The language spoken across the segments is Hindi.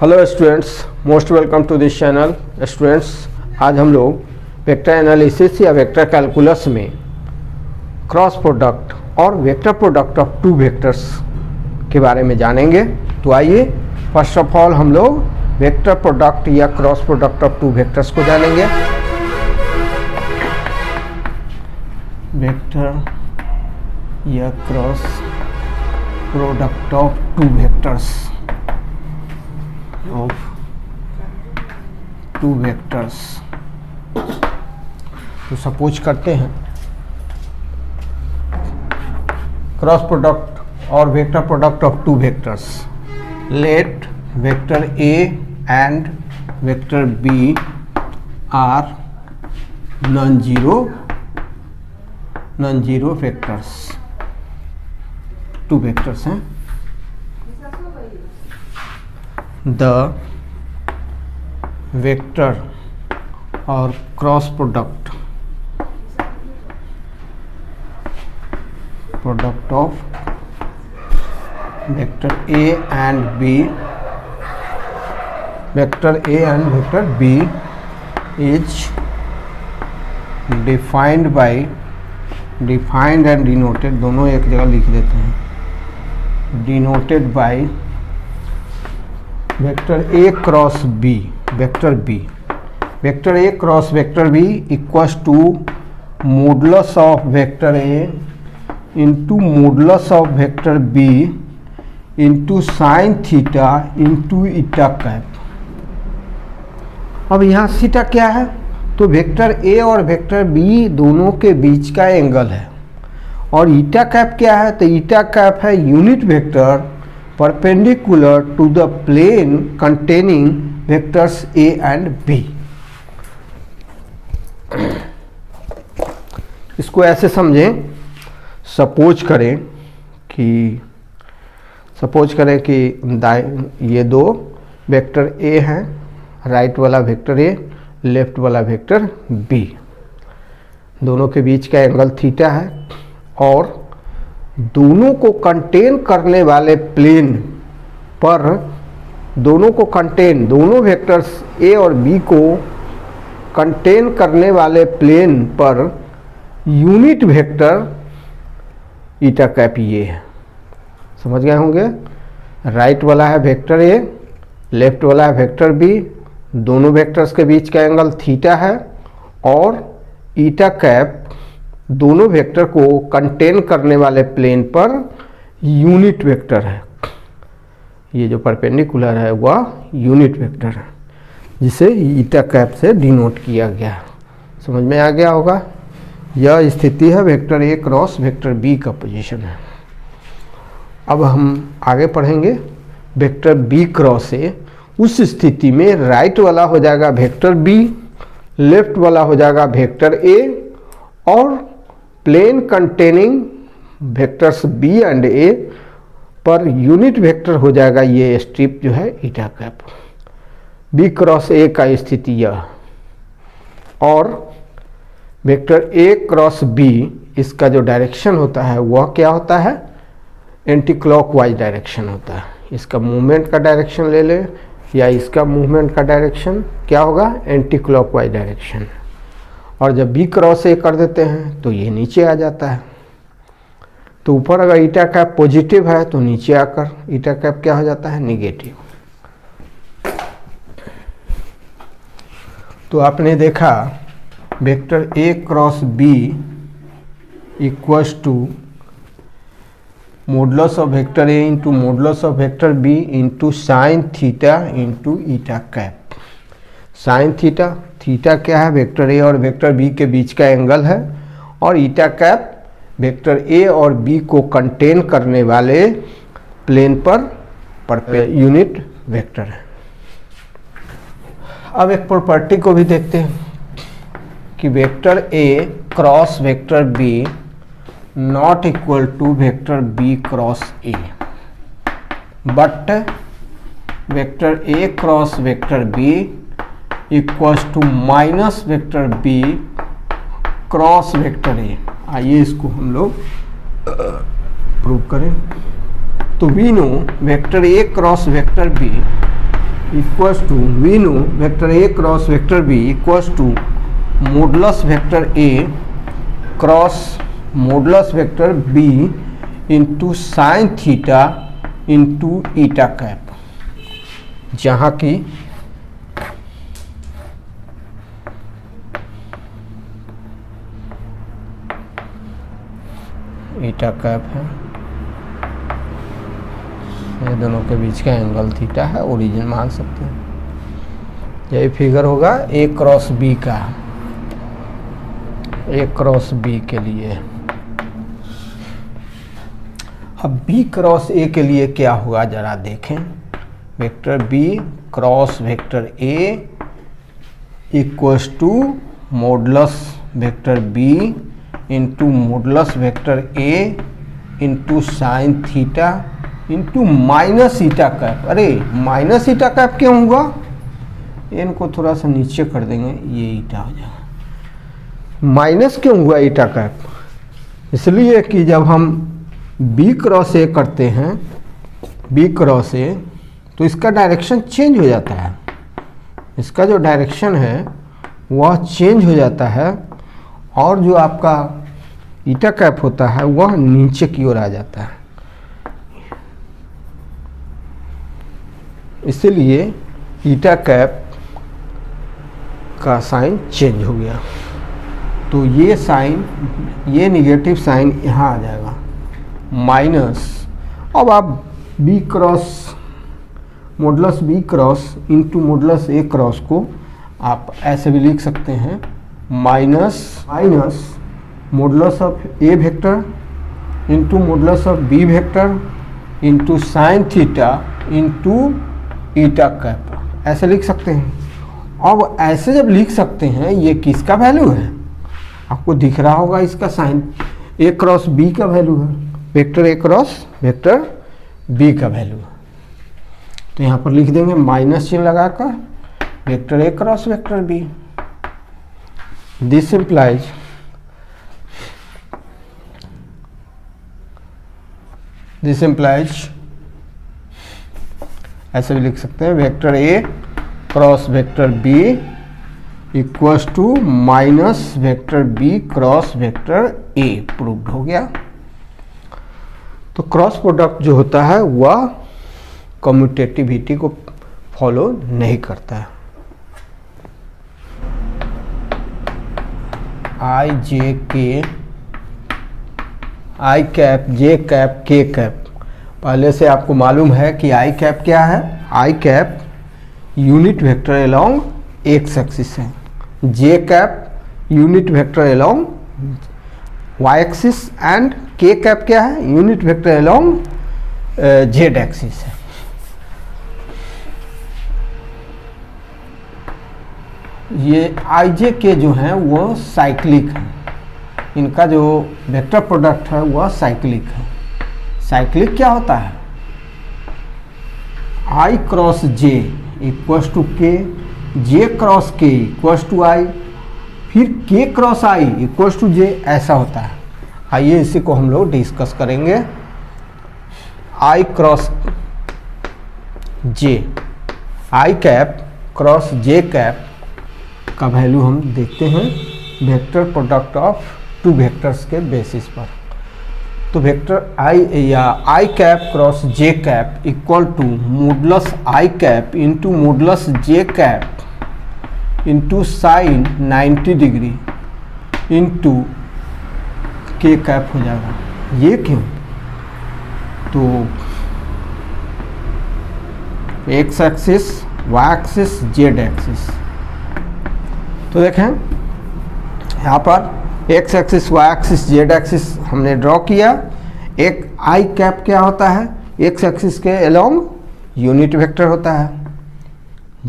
Hello students, most welcome to this channel. Students, आज हम लोग वेक्टर एनालिसिस या वेक्टर कैलकुलस में क्रॉस प्रोडक्ट और vector product of two vectors के बारे में जानेंगे। तो आइए फर्स्ट ऑफ ऑल हम लोग वेक्टर प्रोडक्ट या cross product of two vectors को जानेंगे। वेक्टर या cross product of two vectors of two vectors। तो सपोज करते हैं क्रॉस प्रोडक्ट और vector product of two vectors. Let vector A and vector B are non zero vectors. Two vectors हैं। The vector or cross product of vector A and B, vector A and vector B is defined and denoted, दोनों एक जगह लिख देते हैं, denoted by vector A cross B, vector B, vector A cross vector B equals to modulus of vector A into modulus of vector B into sine theta into eta cap. अब यहाँ थीटा क्या है? तो वेक्टर ए और वेक्टर बी दोनों के बीच का एंगल है। और ईटा कैप क्या है? तो ईटा कैप है unit vector perpendicular to the plane containing vectors A and B। इसको ऐसे समझें, सपोज करें कि ये दो वेक्टर A हैं, राइट वाला वेक्टर A, लेफ्ट वाला वेक्टर B, दोनों के बीच का एंगल थीटा है और दोनों को कंटेन करने वाले प्लेन पर दोनों वेक्टर्स ए और बी को कंटेन करने वाले प्लेन पर यूनिट वेक्टर ईटा कैप ये है। समझ गए होंगे? राइट वाला है वेक्टर ए, लेफ्ट वाला है वेक्टर बी, दोनों वेक्टर्स के बीच का एंगल थीटा है और ईटा कैप दोनों वेक्टर को कंटेन करने वाले प्लेन पर यूनिट वेक्टर है। ये जो परपेंडिकुलर है वह यूनिट वेक्टर है, जिसे ईटा कैप से डिनोट किया गया। समझ में आ गया होगा? यह स्थिति है vector A cross vector B का पोजीशन है। अब हम आगे पढ़ेंगे वेक्टर बी क्रॉस ए। उस स्थिति में राइट वाला हो जाएगा वेक्टर बी, लेफ्ट वाला हो जाएगा वेक्टर ए और plane containing vectors B and A पर यूनिट वेक्टर हो जाएगा ये स्ट्रिप जो है eta cap. B cross A का स्थिति यह, और वेक्टर ए क्रॉस बी इसका जो डायरेक्शन होता है वह क्या होता है? एंटी क्लॉकवाइज डायरेक्शन होता है। इसका मूवमेंट का डायरेक्शन ले ले या इसका मूवमेंट का डायरेक्शन क्या होगा? Anti clockwise direction. और जब बी क्रॉस ए कर देते हैं तो ये नीचे आ जाता है। तो ऊपर अगर ईटा कैप पॉजिटिव है तो नीचे आकर ईटा कैप क्या हो जाता है? निगेटिव। तो आपने देखा vector A cross B equals to modulus of vector A into modulus of vector B into sine theta into eta cap. Sine theta, theta क्या है? वेक्टर ए और वेक्टर बी के बीच का एंगल है और ईटा कैप वेक्टर ए और बी को कंटेन करने वाले प्लेन पर यूनिट वेक्टर है। अब एक प्रॉपर्टी को भी देखते हैं कि vector A cross vector B not equal to vector B cross A, but vector A cross vector B equals to minus vector B cross vector A. आइए इसको हम लोग प्रूव करें। तो we know vector A cross vector B equals to we know vector A cross vector B equals to modulus vector A cross modulus vector B into sine theta into eta cap, जहाँ की ईटा कैप है, ये दोनों के बीच का एंगल थीटा है, ओरिजिन मान सकते हैं। यही फिगर होगा ए क्रॉस बी का, ए क्रॉस बी के लिए। अब बी क्रॉस ए के लिए क्या होगा जरा देखें। Vector B cross vector A equals to modulus vector B into modulus vector A into sine theta into minus eta cap. अरे माइनस ईटा कैप क्यों हुआ, इनको थोड़ा सा नीचे कर देंगे, ये ईटा हो जाएगा। माइनस क्यों हुआ ईटा कैप, इसलिए कि जब हम बी क्रॉस ए करते हैं, बी क्रॉस ए, तो इसका डायरेक्शन चेंज हो जाता है, इसका जो डायरेक्शन है वह चेंज हो जाता है, और जो आपका ईटा कैप होता है वह नीचे की ओर आ जाता है। इसलिए ईटा कैप का साइन चेंज हो गया, तो ये साइन, ये निगेटिव साइन यहाँ आ जाएगा माइनस। अब आप B cross modulus B cross into modulus A cross को आप ऐसे भी लिख सकते हैं, minus modulus of A vector into modulus of B vector into sine theta into eta cap, ऐसे लिख सकते हैं। अब ऐसे जब लिख सकते हैं, ये किसका वैल्यू है आपको दिख रहा होगा, इसका साइन ए क्रॉस बी का वैल्यू है, vector A cross vector B का वैल्यू है। तो यहाँ पर लिख देंगे माइनस चिन्ह लगाकर vector A cross vector B. This implies ऐसे भी लिख सकते हैं, vector A cross vector B equals to minus vector B cross vector A. Proved हो गया। तो क्रॉस प्रोडक्ट जो होता है वह कम्यूटेटिविटी को फॉलो नहीं करता है। आई जे के, आई कैप, जे कैप, के कैप, पहले से आपको मालूम है कि आई कैप क्या है। आई cap unit vector along X axis है, J cap unit vector along Y axis, and K cap क्या है, unit vector along Z axis है। ये आई जे के जो हैं वो साइक्लिक हैं, इनका जो वेक्टर प्रोडक्ट है वह साइक्लिक है। साइक्लिक क्या होता है, आई क्रॉस जे इक्वल्स टू के, जे क्रॉस के इक्वल्स टू आई, फिर के क्रॉस आई इक्वल्स टू जे, ऐसा होता है। आइए इसी को हम लोग डिस्कस करेंगे। I cross J, I cap cross J cap का वैल्यू हम देखते हैं vector product of two vectors के बेसिस पर। तो वेक्टर आई या I cap cross J cap equal to modulus I cap into modulus J cap into sine 90 degree into K cap हो जाएगा। ये क्यों, तो X axis, Y axis, Z axis. तो देखें यहाँ पर X axis, Y axis, Z axis हमने ड्रॉ किया। एक आई कैप क्या होता है, एक्स एक्सिस के अलोंग यूनिट वेक्टर होता है।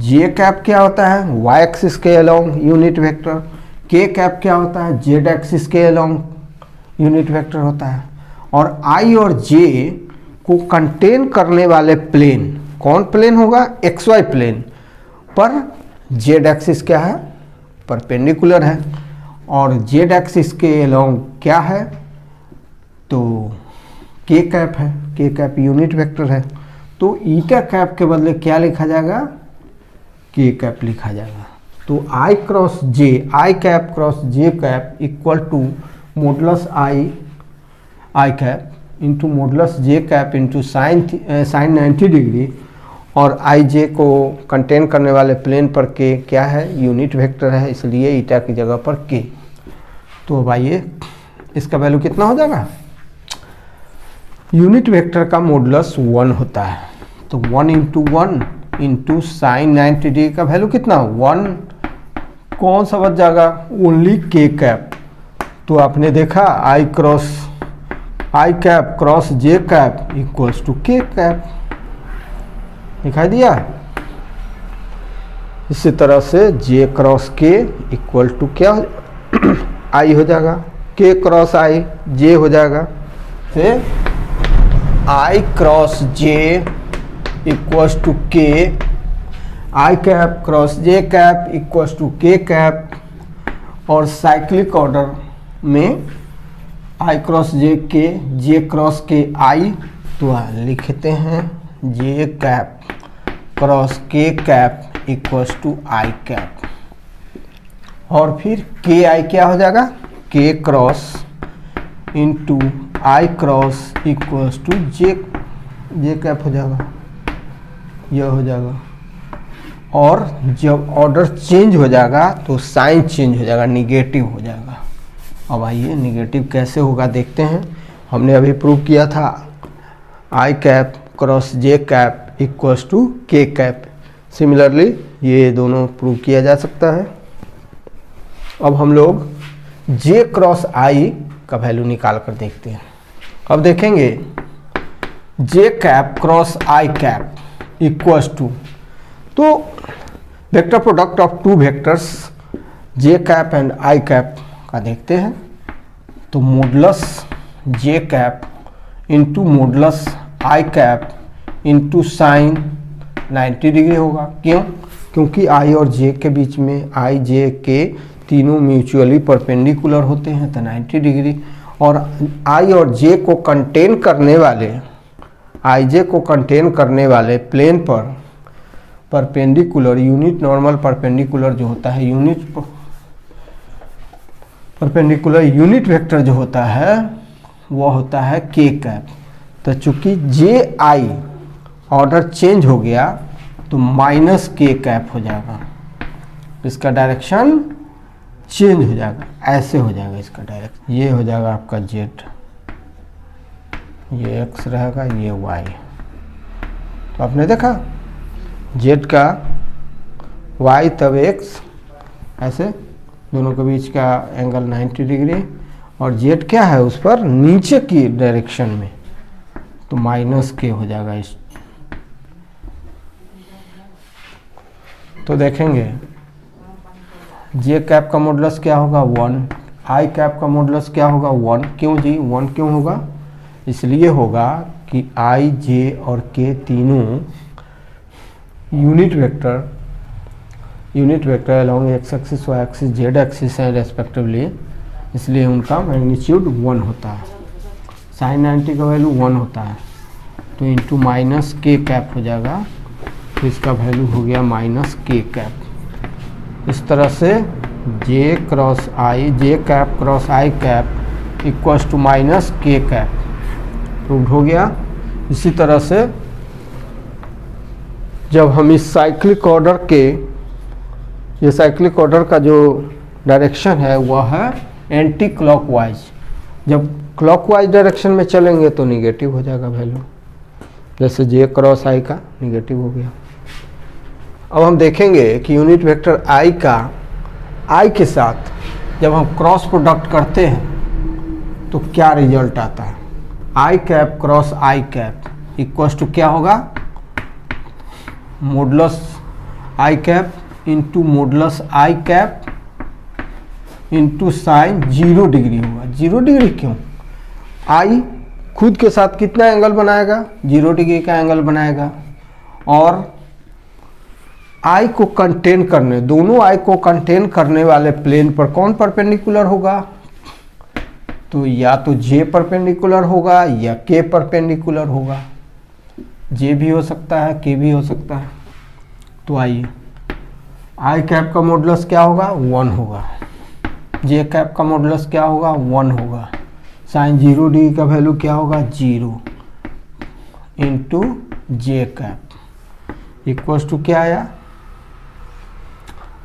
जे कैप क्या होता है, वाई एक्सिस के अलोंग यूनिट वेक्टर। के कैप क्या होता है, जेड एक्सिस के अलोंग यूनिट वेक्टर होता है। और आई और जे को कंटेन करने वाले प्लेन, कौन प्लेन होगा, एक्स वाई प्लेन पर जेड एक्सिस क्या है, परपेंडिकुलर है, और जेड एक्सिस के अलोंग क्या है, तो के कैप है। के कैप यूनिट वेक्टर है, तो ईटा कैप के बदले क्या लिखा जाएगा, के कैप लिखा जाएगा। तो I cross J, I cap cross J cap equal to modulus I cap into modulus J cap into sine 90 degree, और आई जे को कंटेन करने वाले प्लेन पर के क्या है, यूनिट वेक्टर है, इसलिए ईटा की जगह पर के। तो अब आइए इसका वैल्यू कितना हो जाएगा, यूनिट वेक्टर का मॉडुलस 1 होता है, तो 1 इंटू 1 इंटू साइन 90 डिग्री का वैल्यू कितना, 1 कौन सा बच जाएगा, ओनली के कैप। तो आपने देखा I cap cross J cap equals to K cap, दिखाई दिया। इसी तरह से जे क्रॉस के इक्वल टू क्या आई हो जाएगा, के क्रॉस आई जे हो जाएगा, फिर I cross J equals to K, I cap cross J cap equals to K cap, और साइक्लिक ऑर्डर में आई क्रॉस जे के, जे क्रॉस के आई, तो लिखते हैं J cap cross K cap equals to I cap, और फिर के आई क्या हो जाएगा, K cross into I cross equals to J cap हो जाएगा, यह हो जाएगा। और जब ऑर्डर चेंज हो जाएगा तो साइन चेंज हो जाएगा, निगेटिव हो जाएगा। अब आइए निगेटिव कैसे होगा देखते हैं। हमने अभी प्रूव किया था I cap cross J cap equals to K cap, similarly ये दोनों प्रूव किया जा सकता है। अब हम लोग जे क्रॉस आई का वैल्यू निकाल कर देखते हैं। अब देखेंगे j cap cross i cap equals to, तो vector product of two vectors j cap and i cap का देखते हैं। तो मॉडुलस जे कैप इंटू मॉडुलस आई कैप इंटू साइन 90 डिग्री होगा। क्यों? क्योंकि आई और जे के बीच में आई जे के तीनों म्यूचुअली परपेंडिकुलर होते हैं, तो 90 डिग्री। और आई और जे को कंटेन करने वाले, आई जे को कंटेन करने वाले प्लेन पर परपेंडिकुलर, यूनिट नॉर्मल परपेंडिकुलर जो होता है, यूनिट परपेंडिकुलर यूनिट वेक्टर जो होता है वह होता है के कैप। तो चूंकि जे आई ऑर्डर चेंज हो गया तो माइनस के कैप हो जाएगा, इसका डायरेक्शन चेंज हो जाएगा, ऐसे हो जाएगा इसका डायरेक्शन। ये हो जाएगा आपका जेड, ये एक्स रहेगा, ये वाई। तो आपने देखा जेड का वाई तब एक्स, ऐसे दोनों के बीच का एंगल 90 डिग्री, और जेड क्या है उस पर नीचे की डायरेक्शन में, तो माइनस के हो जाएगा इस। तो देखेंगे जे कैप का मॉडुलस क्या होगा 1, आई कैप का मॉडुलस क्या होगा 1। क्यों जी 1 क्यों होगा? इसलिए होगा कि आई जे और के तीनों unit vector along X axis Y axis Z axis हैं रेस्पेक्टिवली, इसलिए उनका मैग्नीट्यूड 1 होता है। साइन 90 का वैल्यू 1 होता है, तो इंटू माइनस के कैप हो जाएगा, तो इसका वैल्यू हो गया माइनस के कैप। इस तरह से जे cross i, j cap cross i cap equals to minus k cap prove हो गया। इसी तरह से जब हम इस साइक्लिक ऑर्डर के, ये साइक्लिक ऑर्डर का जो डायरेक्शन है वह है एंटी क्लॉकवाइज, जब क्लॉकवाइज डायरेक्शन में चलेंगे तो निगेटिव हो जाएगा वैल्यू, जैसे जे क्रॉस आई का निगेटिव हो गया। अब हम देखेंगे कि यूनिट वेक्टर आई का आई के साथ जब हम क्रॉस प्रोडक्ट करते हैं तो क्या रिजल्ट आता है। आई cap cross i cap equals to क्या होगा, मॉडुलस आई कैप इंटू मॉडुलस आई कैप इंटू साइन 0 डिग्री होगा। 0 डिग्री क्यों? आई खुद के साथ कितना एंगल बनाएगा, 0 डिग्री का एंगल बनाएगा, और आई को कंटेन करने, दोनों आई को कंटेन करने वाले प्लेन पर कौन परपेंडिकुलर होगा, तो या तो जे परपेंडिकुलर होगा या के परपेंडिकुलर होगा। जे भी हो सकता है, के भी हो सकता है। तो आइए आई कैप का मॉडुलस क्या होगा, 1 होगा। जे कैप का मॉडुलस क्या होगा, 1 होगा। साइन 0 डिग्री का वैल्यू क्या होगा, 0 into J cap equals to क्या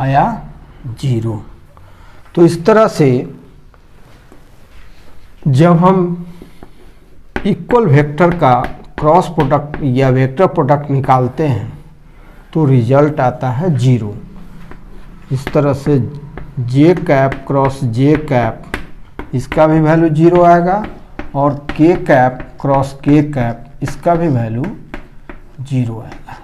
आया 0। तो इस तरह से जब हम इक्वल वेक्टर का क्रॉस प्रोडक्ट या वेक्टर प्रोडक्ट निकालते हैं तो रिजल्ट आता है 0। इस तरह से जे कैप क्रॉस जे कैप इसका भी वैल्यू 0 आएगा और के कैप क्रॉस के कैप इसका भी वैल्यू 0 आएगा।